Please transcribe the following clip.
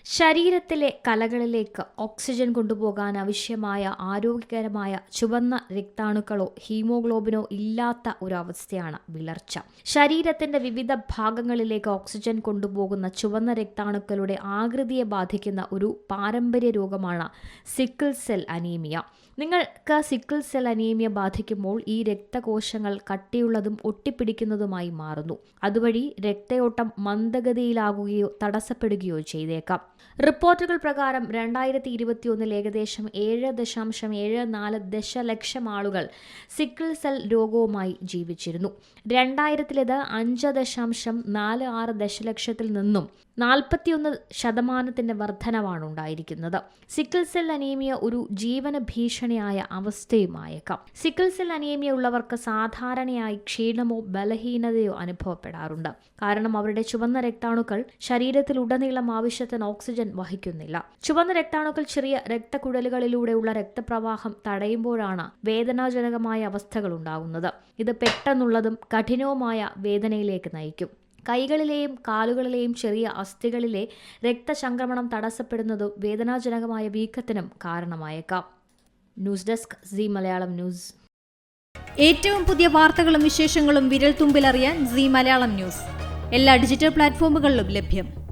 ശരീരത്തിലെ കലകളിലേക്ക് ഓക്സിജൻ കൊണ്ടുപോകാൻ ആവശ്യമായ ആരോഗ്യകരമായ ചുവന്ന രക്താണുക്കളോ ഹീമോഗ്ലോബിനോ ഇല്ലാത്ത ഒരവസ്ഥയാണ് വിളർച്ച. ശരീരത്തിന്റെ വിവിധ ഭാഗങ്ങളിലേക്ക് ഓക്സിജൻ കൊണ്ടുപോകുന്ന ചുവന്ന രക്താണുക്കളുടെ ആകൃതിയെ ബാധിക്കുന്ന ഒരു പാരമ്പര്യ രോഗമാണ് സിക്കിൾ സെൽ അനീമിയ. നിങ്ങൾക്ക് സിക്കിൾ സെൽ അനീമിയ ബാധിക്കുമ്പോൾ ഈ രക്തകോശങ്ങൾ കട്ടിയുള്ളതും ഒട്ടിപ്പിടിക്കുന്നതുമായി മാറുന്നു. അതുവഴി രക്തയോട്ടം മന്ദഗതിയിലാകുകയോ തടസ്സപ്പെടുകയോ ചെയ്തേക്കാം. റിപ്പോർട്ടുകൾ പ്രകാരം 2021 ഏകദേശം 7.74 ദശലക്ഷം ആളുകൾ സിക്കിൾ സെൽ രോഗവുമായി ജീവിച്ചിരുന്നു. 2000 5.46 ദശലക്ഷത്തിൽ നിന്നും 41% വർധനവാണ് ഉണ്ടായിരിക്കുന്നത്. സിക്കിൾ സെൽ അനീമിയ ഒരു ജീവന ഭീഷണിയായ അവസ്ഥയുമായേക്കാം. സിക്കിൾ സെൽ അനീമിയ ഉള്ളവർക്ക് സാധാരണയായി ക്ഷീണമോ ബലഹീനതയോ അനുഭവപ്പെടാറുണ്ട്. കാരണം അവരുടെ ചുവന്ന രക്താണുക്കൾ ശരീരത്തിലുടനീളം ആവശ്യത്തിന് ഓക്സിജൻ വഹിക്കുന്നില്ല. ചുവന്ന രക്താണുക്കൾ ചെറിയ രക്തക്കുഴലുകളിലൂടെയുള്ള രക്തപ്രവാഹം തടയുമ്പോഴാണ് വേദനാജനകമായ അവസ്ഥകൾ ഉണ്ടാകുന്നത്. ഇത് പെട്ടെന്നുള്ളതും കഠിനവുമായ വേദനയിലേക്ക് നയിക്കും. കൈകളിലെയും കാലുകളിലെയും ചെറിയ അസ്ഥികളിലെ രക്തചംക്രമണം തടസ്സപ്പെടുന്നതും വേദനാജനകമായ വീക്കത്തിനും കാരണമായേക്കാം. News desk C Malayalam news. ഏറ്റവും പുതിയ വാർത്തകളും വിശേഷങ്ങളും വിരൽ തുമ്പിലറിയാൻ സി മലയാളം ന്യൂസ് എല്ലാ ഡിജിറ്റൽ പ്ലാറ്റ്ഫോമുകളിലും ലഭ്യം.